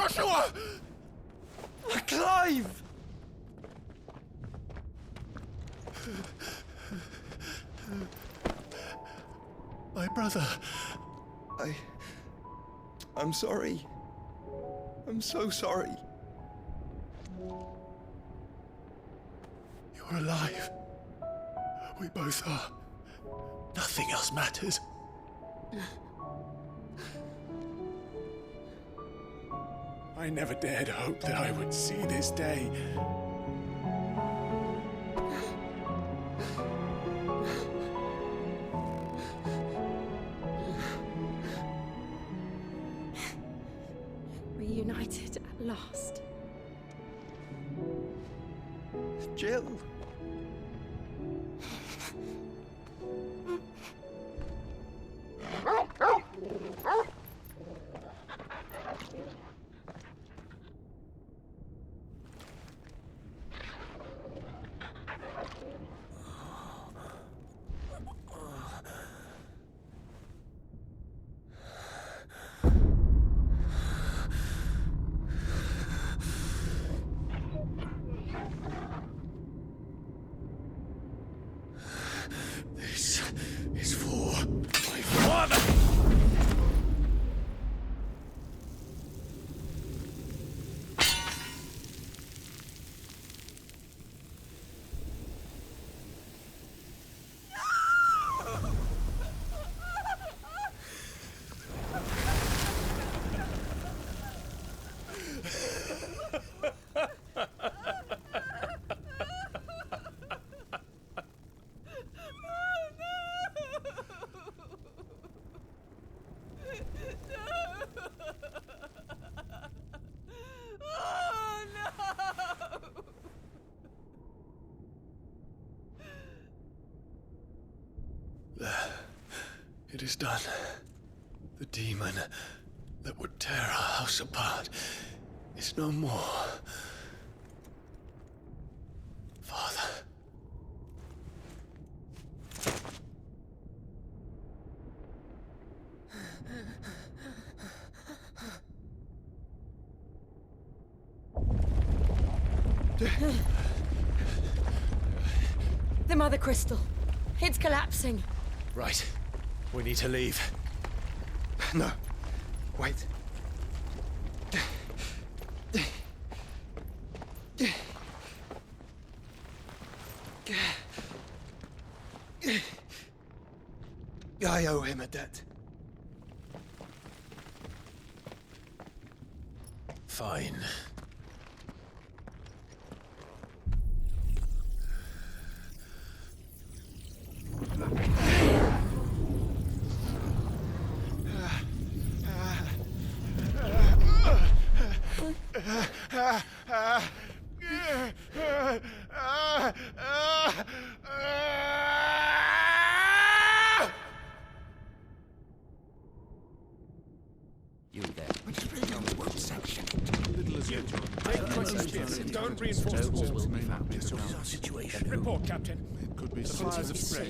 Joshua! Clive! My brother. I'm sorry. I'm so sorry. You're alive. We both are. Nothing else matters. I never dared hope that I would see this day. Reunited at last. Jill. This is for my father! It is done. The demon that would tear our house apart is no more. Father. The Mother Crystal. It's collapsing. Right. We need to leave. No. Wait. I owe him a debt. Fine. You there. Don't reinforce the walls. Will be found. Situation. Report, Captain.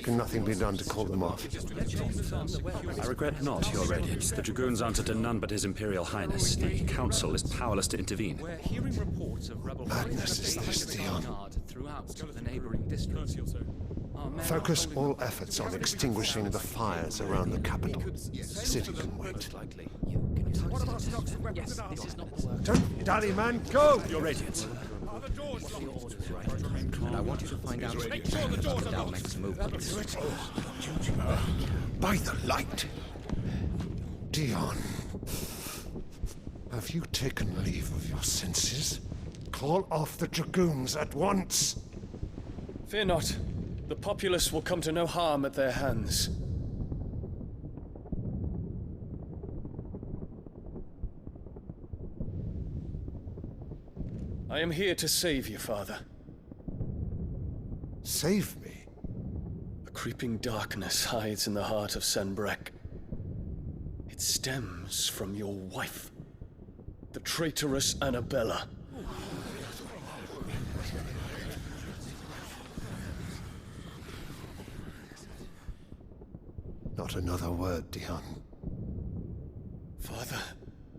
Can nothing be done to call them off? I regret not, Your Radiance. The Dragoons answer to none but His Imperial Highness. The Council is powerless to intervene. We're hearing reports of rebel Madness is this, Theon. Throughout the neighboring districts. Focus all efforts on extinguishing the fires around the capital. The city can wait. What about stocks and weapons and armor? Don't dally, man, go! Your Radiance. Are the doors And I want you to find out Make sure the doors are locked. Dalmek's movements. By the light! Dion, have you taken leave of your senses? Call off the Dragoons at once! Fear not. The populace will come to no harm at their hands. I am here to save you, Father. Save me? A creeping darkness hides in the heart of Sanbreque. It stems from your wife, the traitorous Annabella. Not another word, Dion. Father,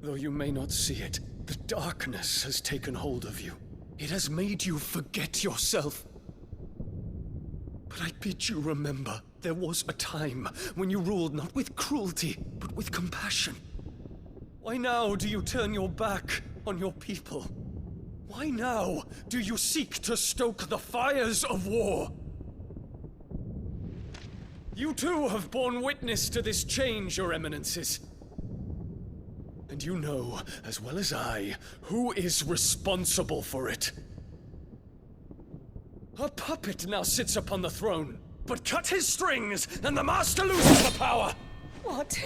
though you may not see it, the darkness has taken hold of you. It has made you forget yourself. But I bid you remember, there was a time when you ruled not with cruelty, but with compassion. Why now do you turn your back on your people? Why now do you seek to stoke the fires of war? You too have borne witness to this change, Your Eminences. And you know, as well as I, who is responsible for it. A puppet now sits upon the throne, but cut his strings, and the master loses the power! What?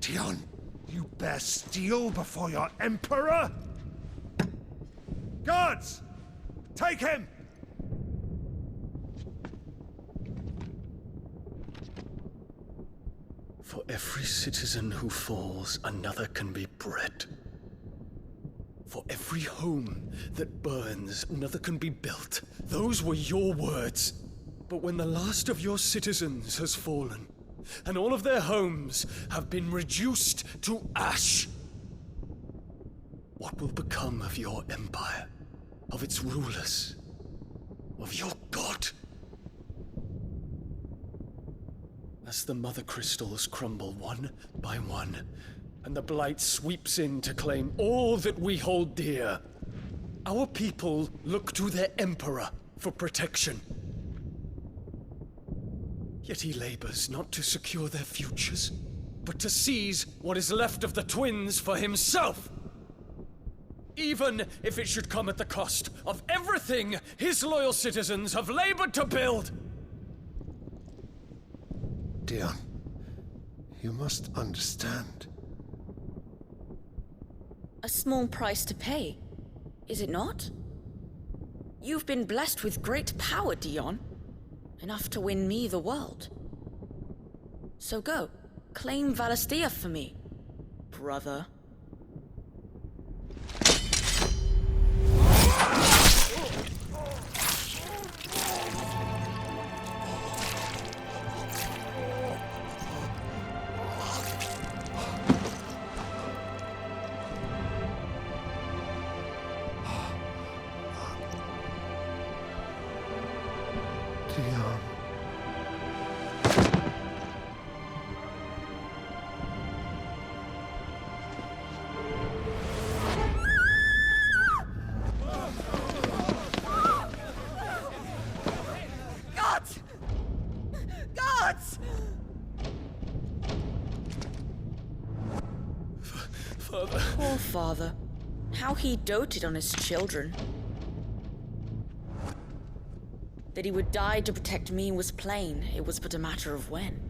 Dion, you bear steel before your emperor? Guards! Take him! For every citizen who falls, another can be bred. For every home that burns, another can be built. Those were your words. But when the last of your citizens has fallen, and all of their homes have been reduced to ash, what will become of your empire, of its rulers, of your god? As the Mother Crystals crumble one by one, and the Blight sweeps in to claim all that we hold dear, our people look to their Emperor for protection. Yet he labors not to secure their futures, but to seize what is left of the twins for himself! Even if it should come at the cost of everything his loyal citizens have labored to build! Dion, you must understand. A small price to pay, is it not? You've been blessed with great power, Dion. Enough to win me the world. So go, claim Valisthea for me, brother. Dion. Gods! Gods! Father. Poor father. How he doted on his children. That he would die to protect me was plain. It was but a matter of when.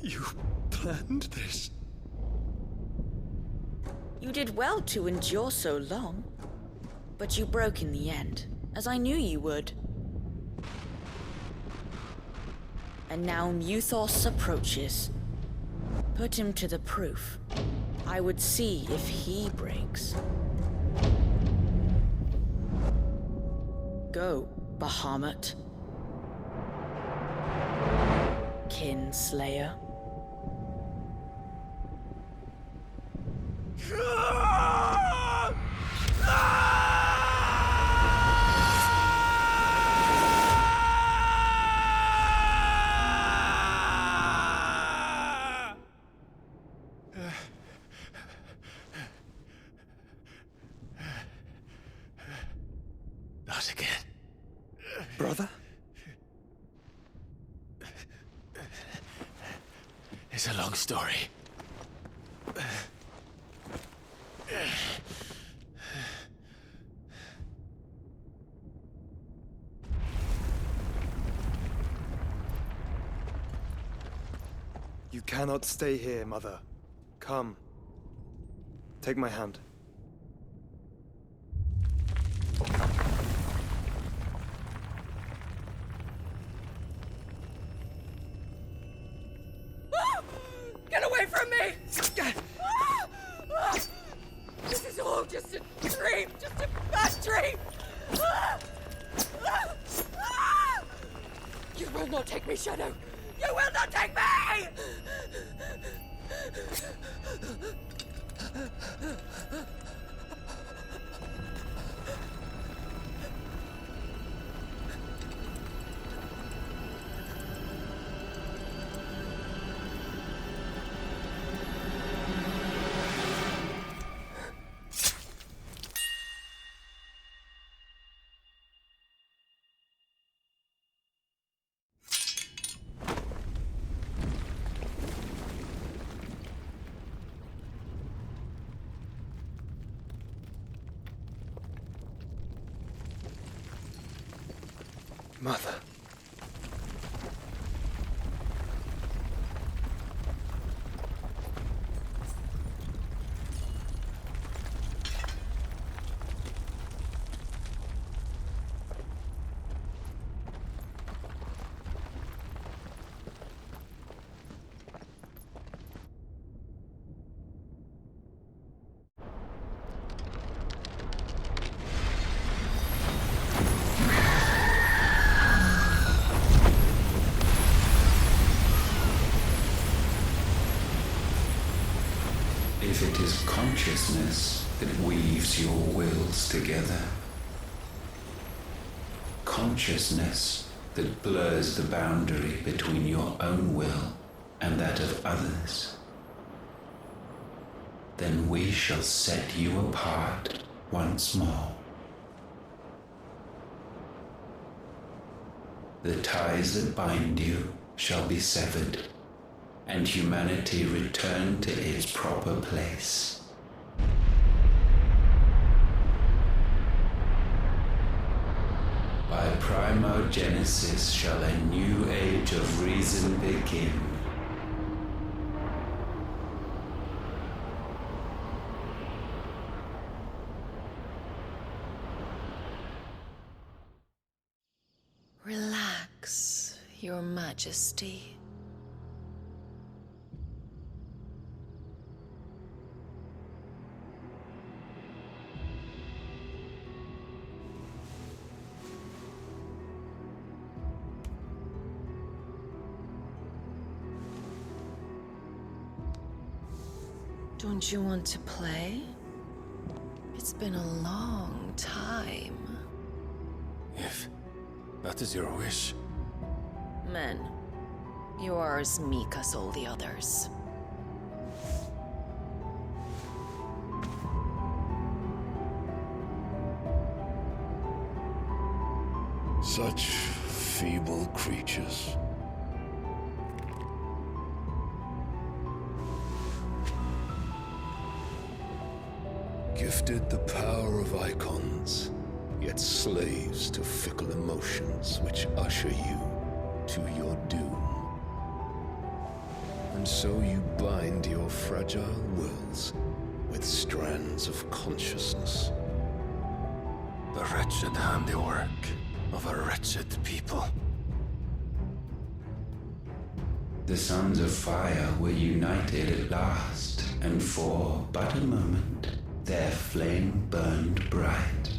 You planned this? You did well to endure so long. But you broke in the end, as I knew you would. And now Muthos approaches. Put him to the proof. I would see if he breaks. Go, Bahamut. Kinslayer. Not again. Brother? It's a long story. You cannot stay here, Mother. Come. Take my hand. Get away from me! This is all just a dream, just a bad dream! You will not take me, Shadow! You will not take me! Mother. If it is consciousness that weaves your wills together, consciousness that blurs the boundary between your own will and that of others, then we shall set you apart once more. The ties that bind you shall be severed, and humanity return to its proper place. By primogenesis shall a new age of reason begin. Relax, Your Majesty. Don't you want to play? It's been a long time. If that is your wish. Men, you are as meek as all the others. Such feeble creatures. Gifted the power of icons, yet slaves to fickle emotions which usher you to your doom. And so you bind your fragile wills with strands of consciousness. The wretched handiwork of a wretched people. The sons of fire were united at last, and for but a moment, their flame burned bright.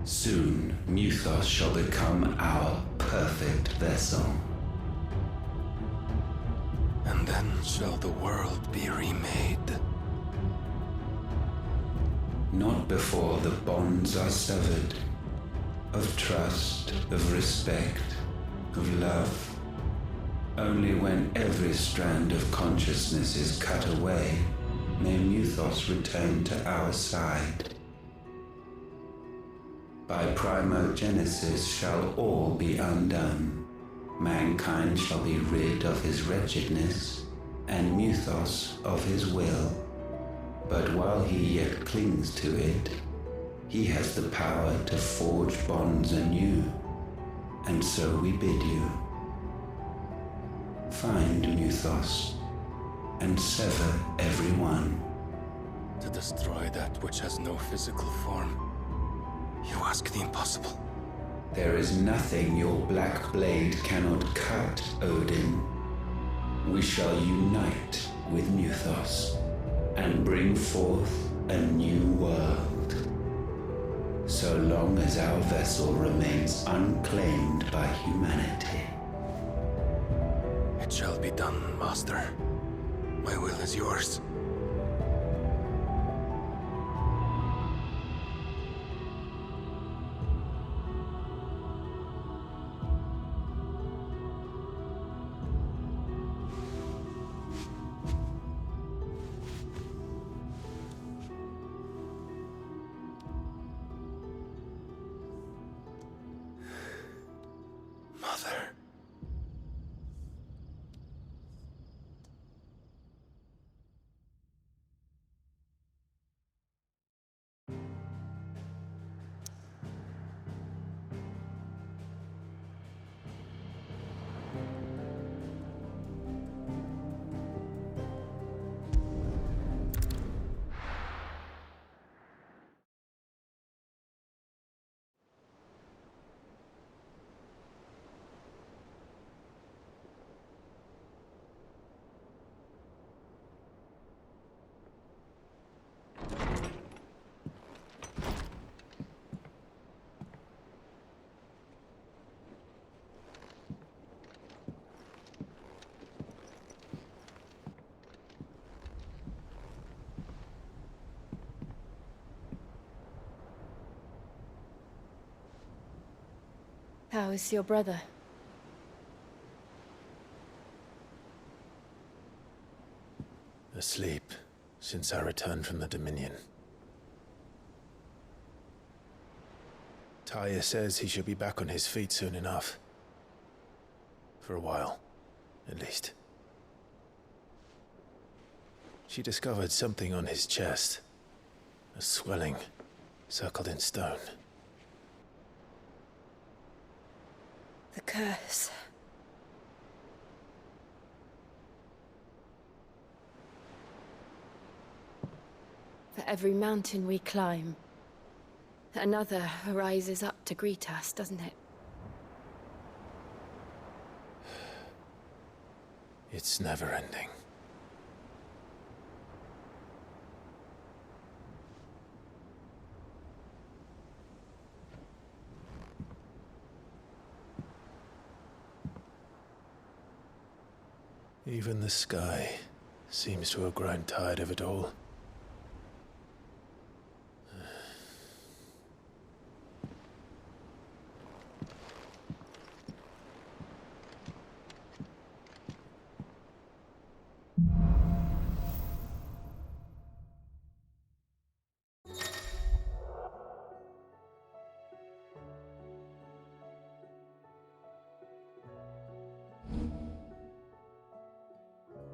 Soon, Muthos shall become our perfect vessel. And then shall the world be remade. Not before the bonds are severed, of trust, of respect, of love. Only when every strand of consciousness is cut away, may Muthos return to our side. By primogenesis shall all be undone. Mankind shall be rid of his wretchedness, and Muthos of his will. But while he yet clings to it, he has the power to forge bonds anew, and so we bid you. Find Muthos, and sever everyone. To destroy that which has no physical form. You ask the impossible. There is nothing your black blade cannot cut, Odin. We shall unite with Muthos, and bring forth a new world. So long as our vessel remains unclaimed by humanity. It shall be done, Master. My will is yours. Mother. How is your brother? Asleep since I returned from the Dominion. Talia says he should be back on his feet soon enough. For a while, at least. She discovered something on his chest. A swelling, circled in stone. The curse. For every mountain we climb, another rises up to greet us, doesn't it? It's never ending. Even the sky seems to have grown tired of it all.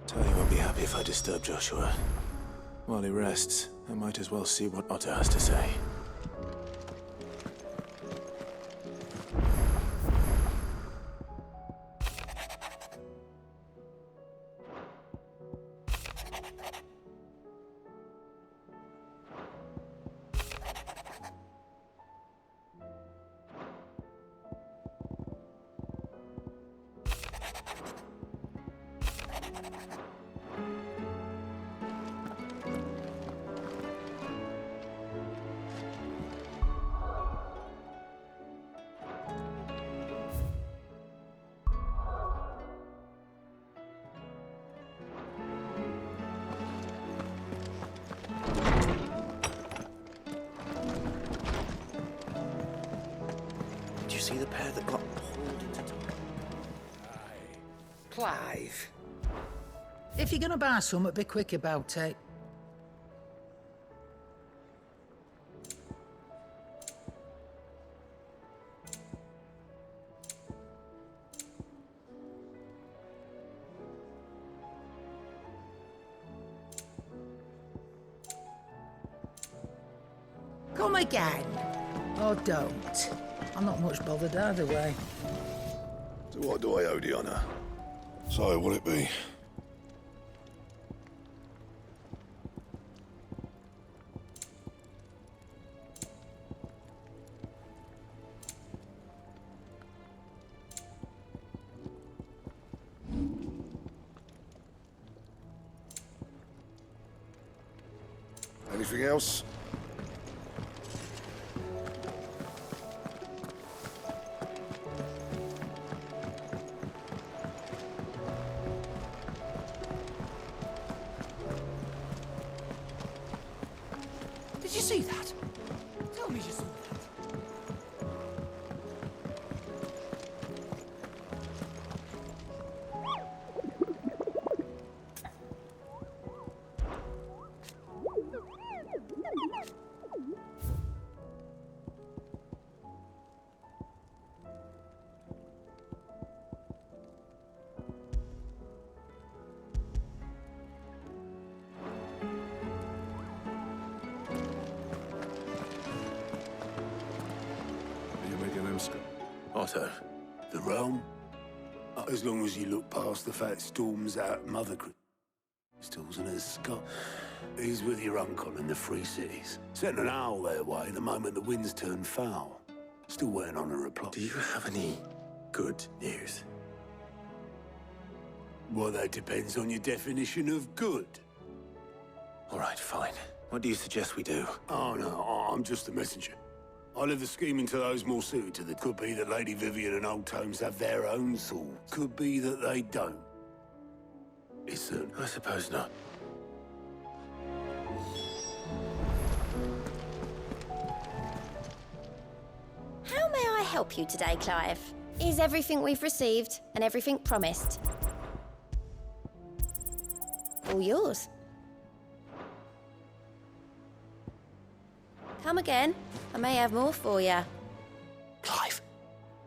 Talia won't be happy if I disturb Joshua. While he rests, I might as well see what Otter has to say. Did you see the pair that got pulled into time? Clive. If you're gonna buy something, be quick about it. Come again. Or don't. I'm not much bothered either way. So what do I owe the honor? So will it be? Anything else? Did you see that? Tell me you saw that. Otto. The realm? As long as you look past the fat storms out Mother Crystals and his Scott. He's with your uncle in the Free Cities. Sent an owl their way the moment the winds turned foul. Still waiting on a reply. Do you have any good news? Well, that depends on your definition of good. All right, fine. What do you suggest we do? Oh, no, I'm just a messenger. I leave the scheming to those more suited to the... Could be that Lady Vivian and Old Tomes have their own swords. Could be that they don't. It's certain. I suppose not. How may I help you today, Clive? Is everything we've received and everything promised? All yours. Come again. I may have more for you. Clive.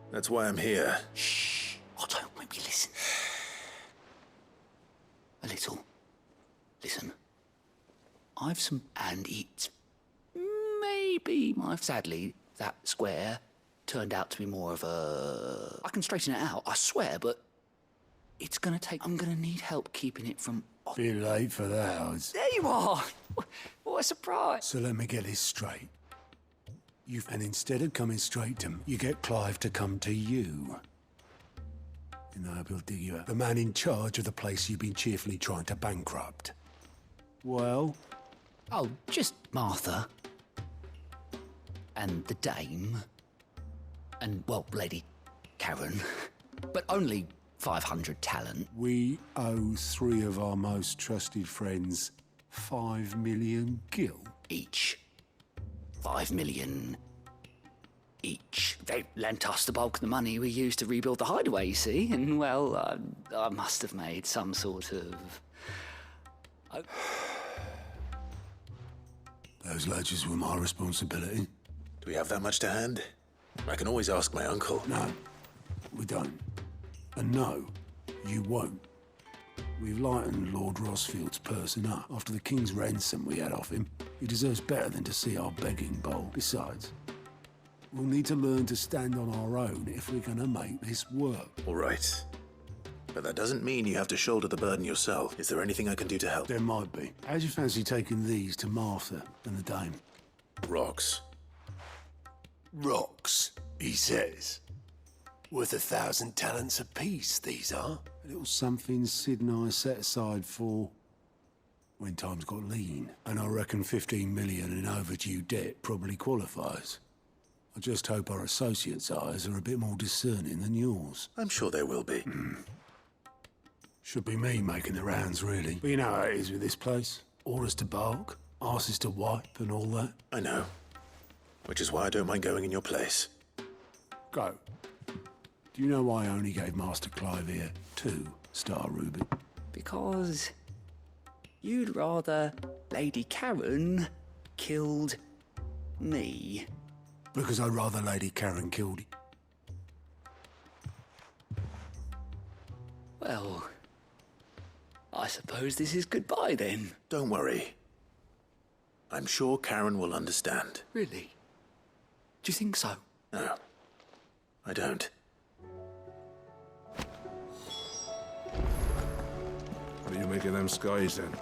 That's why I'm here. Shh. Otto, maybe listen. A little. Listen. I've some... And it's... Maybe... Sadly, that square turned out to be more of a... I can straighten it out, I swear, but... It's gonna take... I'm gonna need help keeping it from... Be late for the hours. There you are! What a surprise! So let me get this straight. And instead of coming straight to me, you get Clive to come to you. And I will dig you out. The man in charge of the place you've been cheerfully trying to bankrupt. Well? Oh, just Martha. And the dame. And, well, Lady Karen. But only 500 talent. We owe 3 of our most trusted friends 5 million gil. Each. 5 million each. They lent us the bulk of the money we used to rebuild the hideaway, you see, and, well, I must have made some sort of... Those ledgers were my responsibility. Do we have that much to hand? I can always ask my uncle. No, we don't. And no, you won't. We've lightened Lord Rosfield's person up. After the king's ransom we had off him, he deserves better than to see our begging bowl. Besides, we'll need to learn to stand on our own if we're gonna make this work. All right. But that doesn't mean you have to shoulder the burden yourself. Is there anything I can do to help? There might be. How'd you fancy taking these to Martha and the dame? Rocks. Rocks, he says. Worth 1,000 talents apiece, these are. A little something Sid and I set aside for when times got lean. And I reckon 15 million in overdue debt probably qualifies. I just hope our associates' eyes are a bit more discerning than yours. I'm sure they will be. Should be me making the rounds, really. But you know how it is with this place. Orders to bark, arses to wipe and all that. I know. Which is why I don't mind going in your place. Go. Do you know why I only gave Master Clive here 2 star ruby? Because you'd rather Lady Karen killed me. Because I'd rather Lady Karen killed you. Well, I suppose this is goodbye then. Don't worry. I'm sure Karen will understand. Really? Do you think so? No, I don't. What are you making them skies then?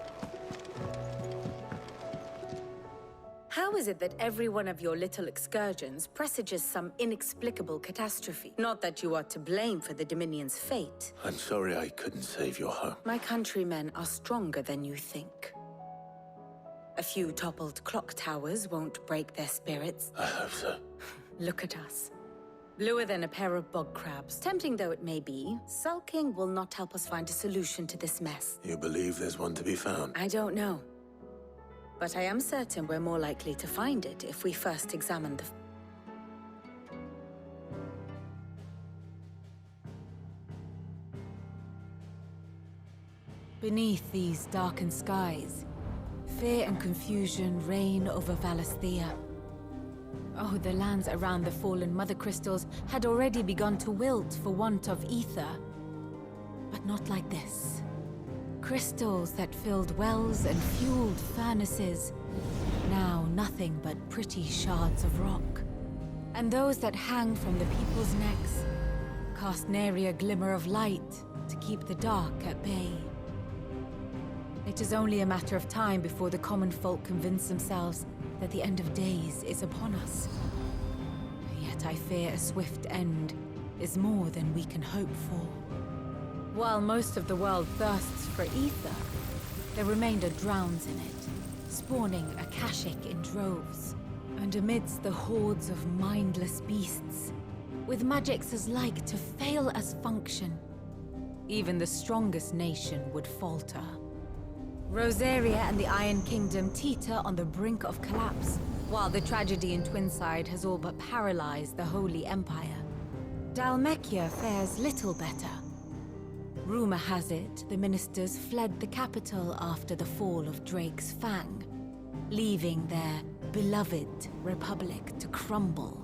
How is it that every one of your little excursions presages some inexplicable catastrophe? Not that you are to blame for the Dominion's fate. I'm sorry I couldn't save your home. My countrymen are stronger than you think. A few toppled clock towers won't break their spirits. I hope so. Look at us. Bluer than a pair of bog crabs. Tempting though it may be, sulking will not help us find a solution to this mess. You believe there's one to be found? I don't know. but I am certain we're more likely to find it if we first examine the... Beneath these darkened skies, fear and confusion reign over Valisthea. Oh, the lands around the fallen Mother Crystals had already begun to wilt for want of ether. But not like this. Crystals that filled wells and fueled furnaces, now nothing but pretty shards of rock. And those that hang from the people's necks cast nary a glimmer of light to keep the dark at bay. It is only a matter of time before the common folk convince themselves that the end of days is upon us. Yet I fear a swift end is more than we can hope for. While most of the world thirsts for ether, the remainder drowns in it, spawning Akashic in droves. And amidst the hordes of mindless beasts, with magics as like to fail as function, even the strongest nation would falter. Rosaria and the Iron Kingdom teeter on the brink of collapse, while the tragedy in Twinside has all but paralyzed the Holy Empire. Dhalmekia fares little better. Rumor has it the ministers fled the capital after the fall of Drake's Fang, leaving their beloved republic to crumble.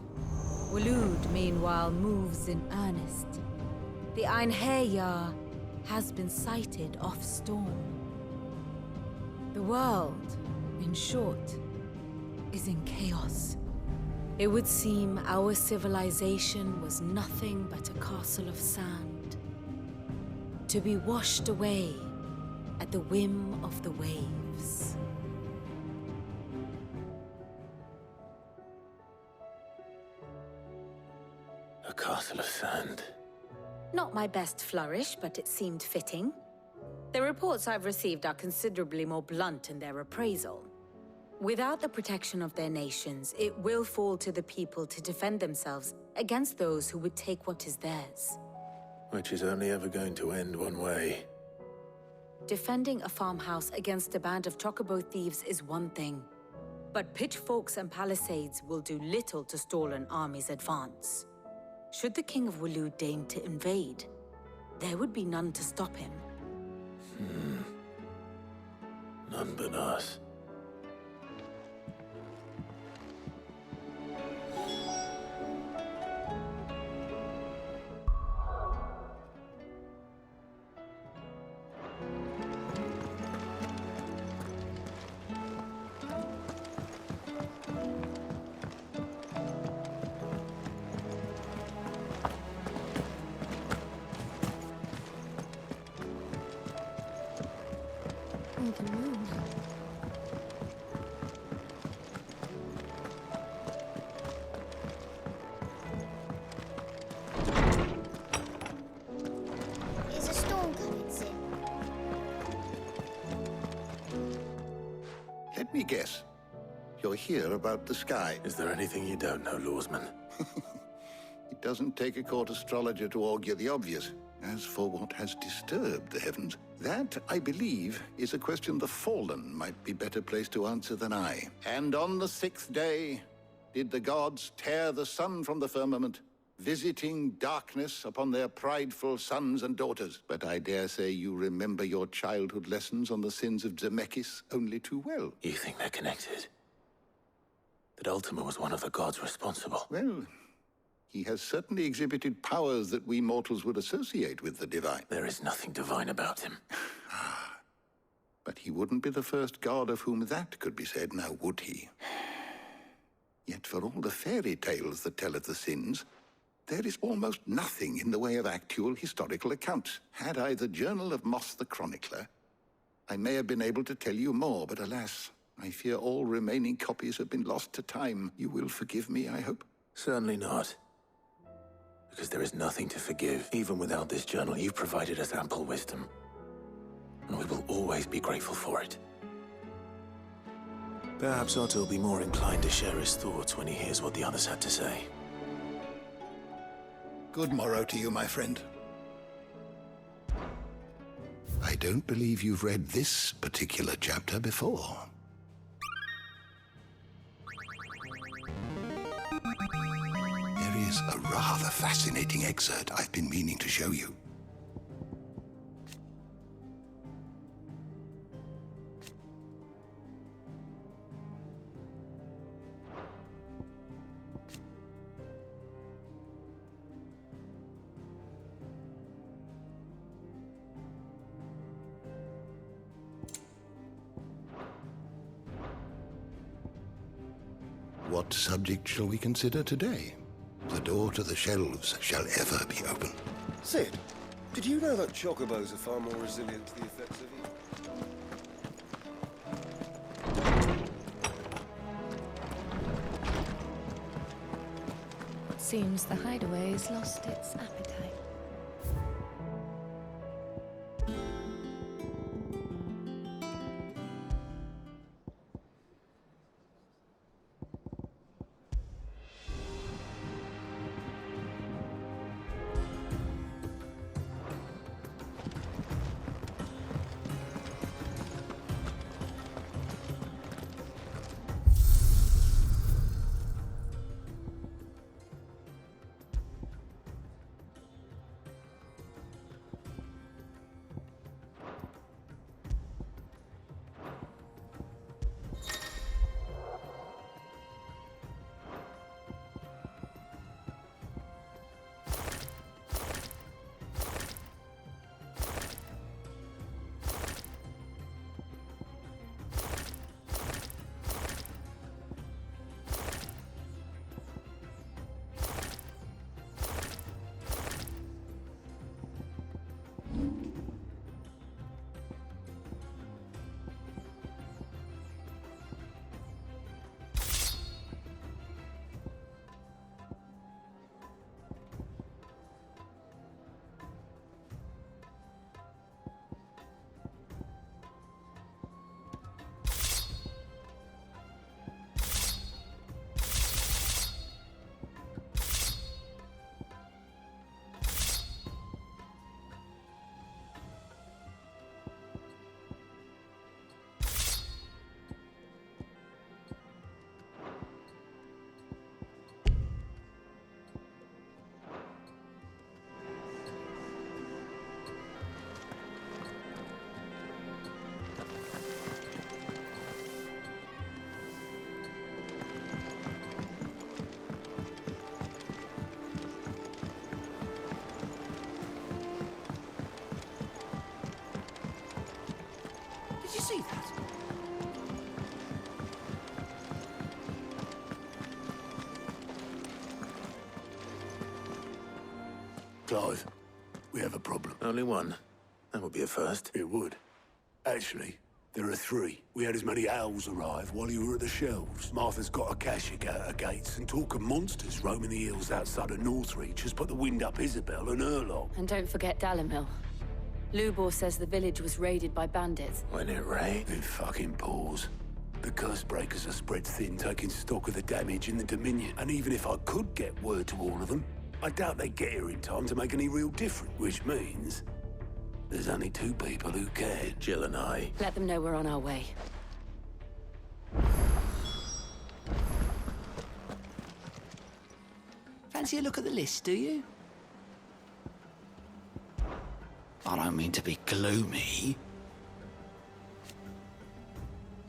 Waloed, meanwhile, moves in earnest. The Einherjar has been sighted off-storm. The world, in short, is in chaos. It would seem our civilization was nothing but a castle of sand, to be washed away at the whim of the waves. A castle of sand. Not my best flourish, but it seemed fitting. The reports I've received are considerably more blunt in their appraisal. Without the protection of their nations, it will fall to the people to defend themselves against those who would take what is theirs. Which is only ever going to end one way. Defending a farmhouse against a band of chocobo thieves is one thing, but pitchforks and palisades will do little to stall an army's advance. Should the King of Waloed deign to invade, there would be none to stop him. None but us. The moon. Is a storm coming soon? Let me guess. You're here about the sky. Is there anything you don't know, Lawsman? It doesn't take a court astrologer to augur the obvious. As for what has disturbed the heavens, that, I believe, is a question the Fallen might be better placed to answer than I. And on the 6th day, did the gods tear the sun from the firmament, visiting darkness upon their prideful sons and daughters. But I dare say you remember your childhood lessons on the sins of Zemeckis only too well. You think they're connected? That Ultima was one of the gods responsible? Well, he has certainly exhibited powers that we mortals would associate with the divine. There is nothing divine about him. But he wouldn't be the first god of whom that could be said, now would he? Yet for all the fairy tales that tell of the sins, there is almost nothing in the way of actual historical accounts. Had I the Journal of Moss the Chronicler, I may have been able to tell you more, but alas, I fear all remaining copies have been lost to time. You will forgive me, I hope? Certainly not. Because there is nothing to forgive. Even without this journal, you've provided us ample wisdom. And we will always be grateful for it. Perhaps Otto will be more inclined to share his thoughts when he hears what the others had to say. Good morrow to you, my friend. I don't believe you've read this particular chapter before. is a rather fascinating excerpt I've been meaning to show you. What subject shall we consider today? The door to the shelves shall ever be open. Sid, did you know that chocobos are far more resilient to the effects of heat? It seems the hideaway has lost its appetite. Did you see that? Clive, we have a problem. Only one. That would be a first. It would. Actually, there are three. We had as many owls arrive while you were at the shelves. Martha's got a Kashyyyk out her gates, and talk of monsters roaming the hills outside of Northreach has put the wind up Isabel and Urlock. And don't forget Dalimil. Lubor says the village was raided by bandits. When it rained? It fucking pours. The curse breakers are spread thin, taking stock of the damage in the Dominion. And even if I could get word to all of them, I doubt they'd get here in time to make any real difference. Which means there's only two people who can. Jill and I. Let them know we're on our way. Fancy a look at the list, do you? I don't mean to be gloomy.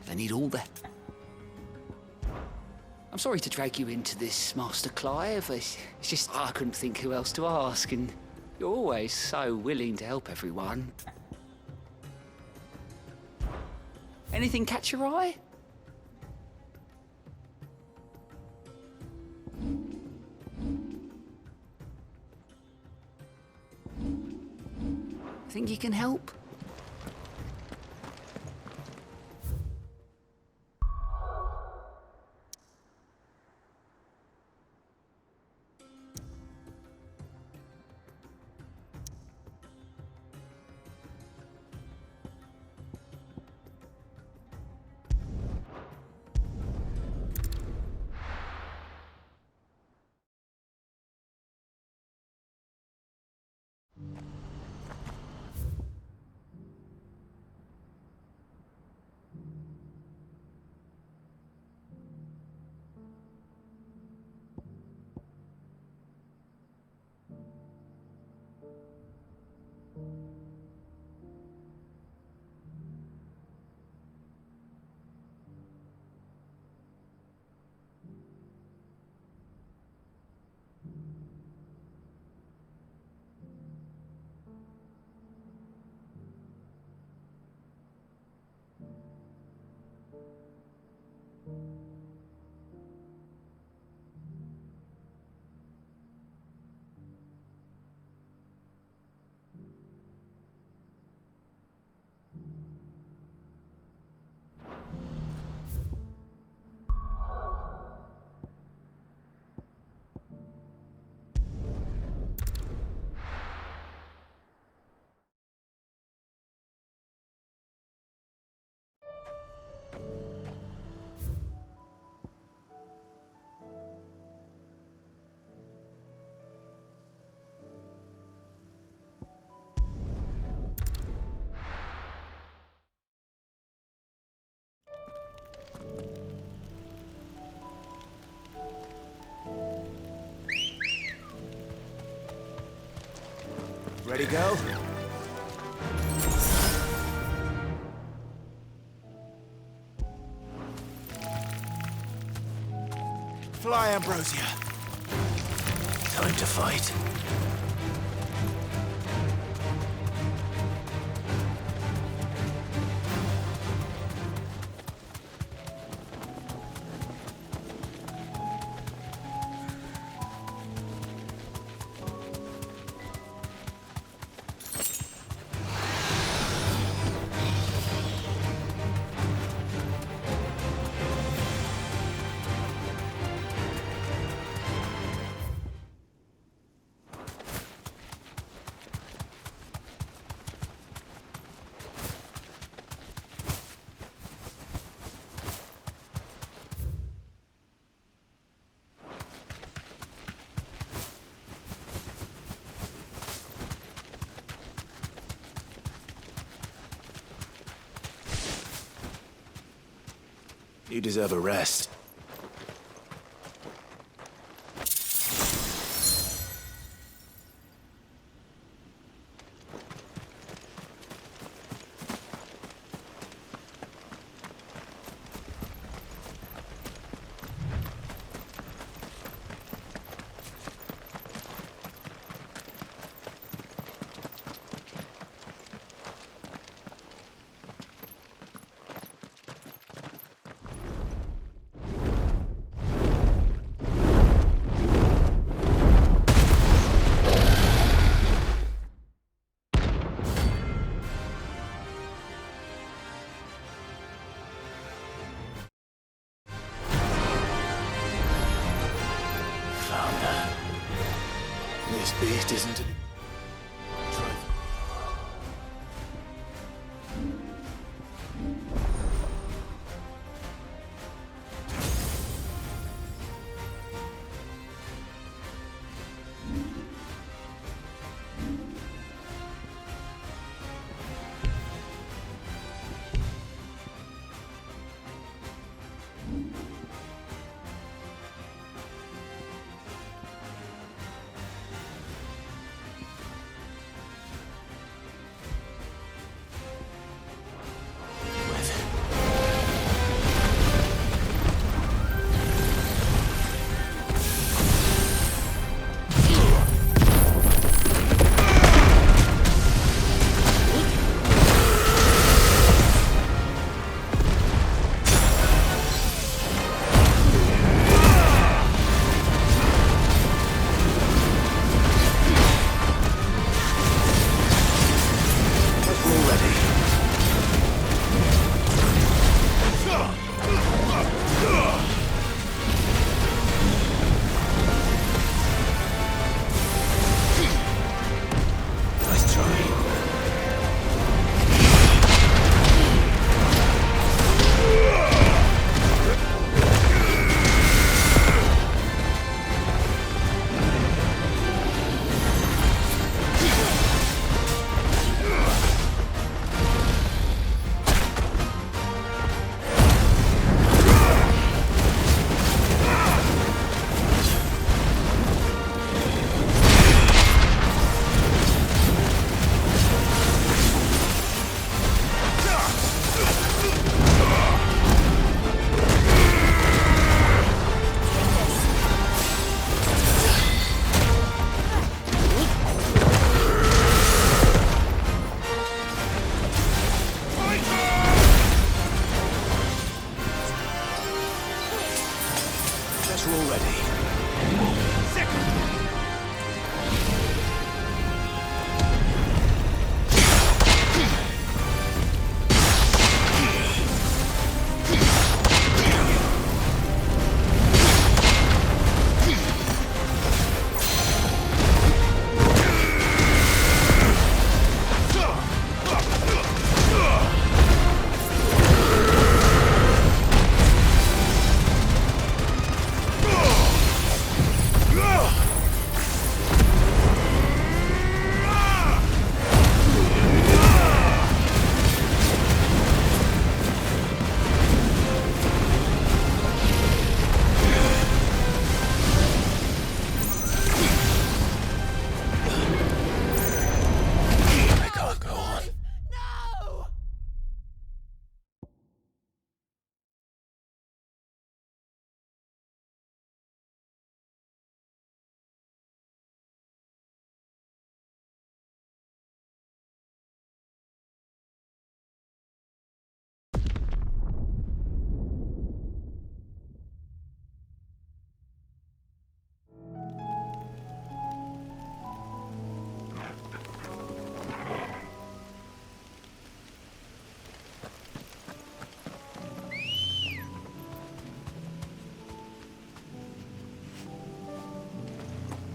They need all the... I'm sorry to drag you into this, Master Clive. It's just I couldn't think who else to ask, and you're always so willing to help everyone. Anything catch your eye? Think you can help? Ready, go? Fly, Ambrosia. Time to fight. You deserve a rest. This beast isn't it?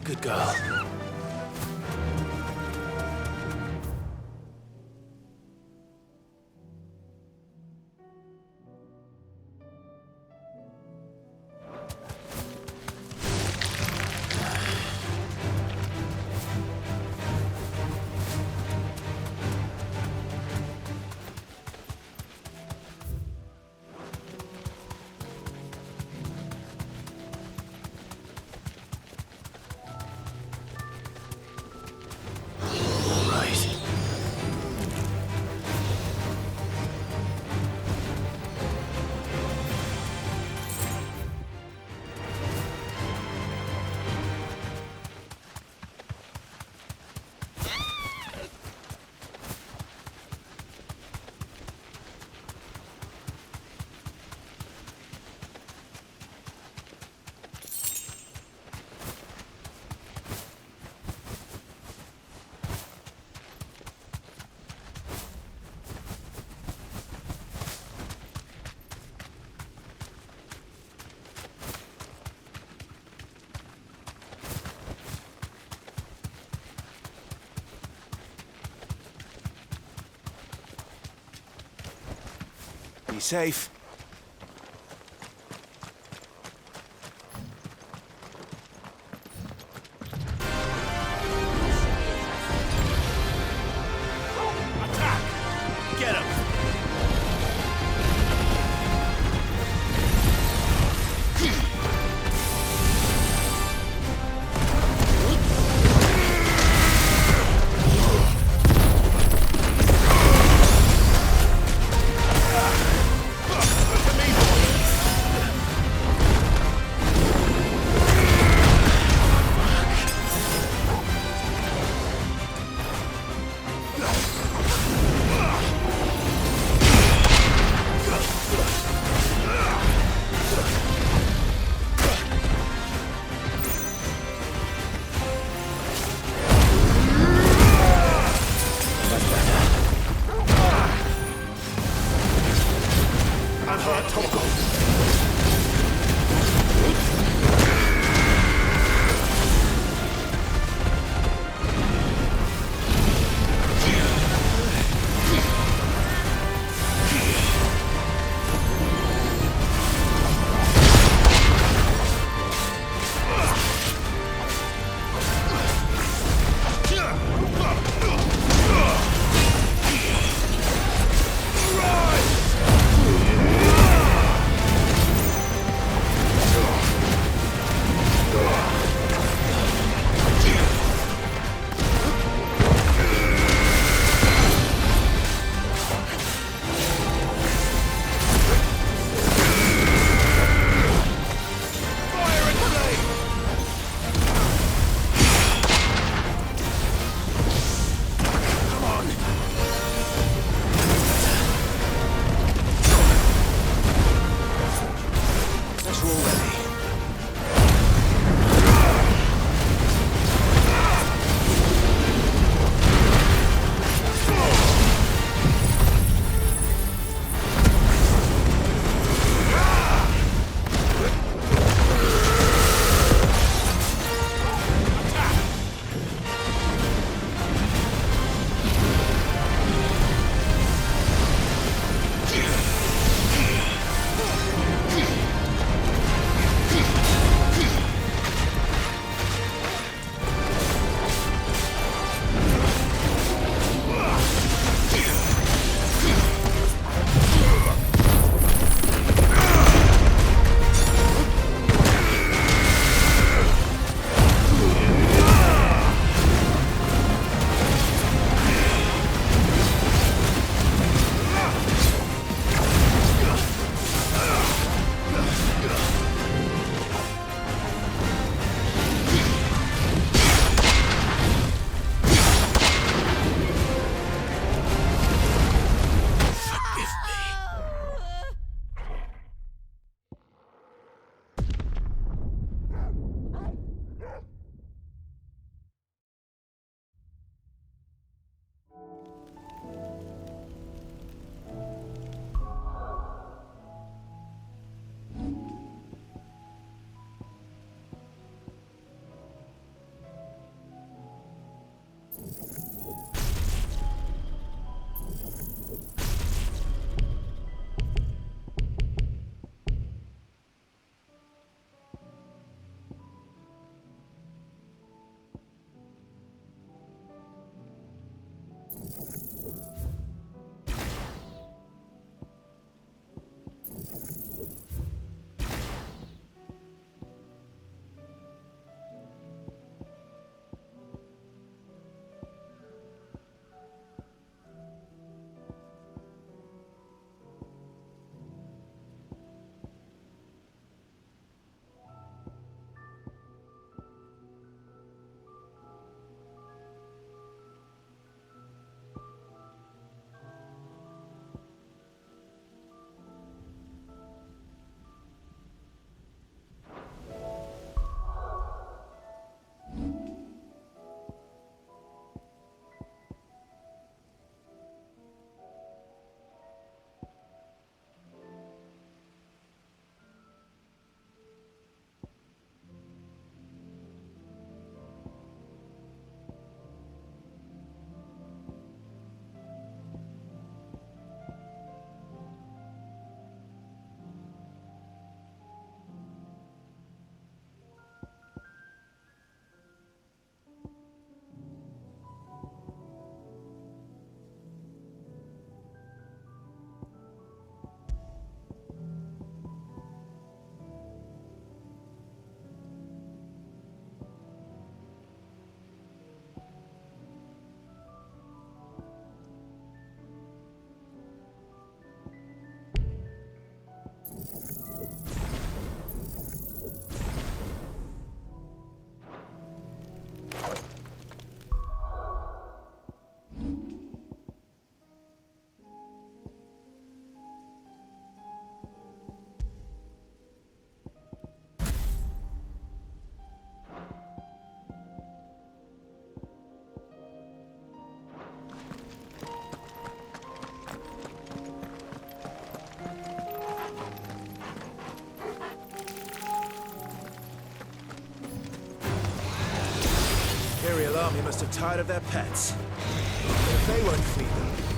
Good girl. Be safe. Attack! Get him! army must have tired of their pets. But if they won't feed them,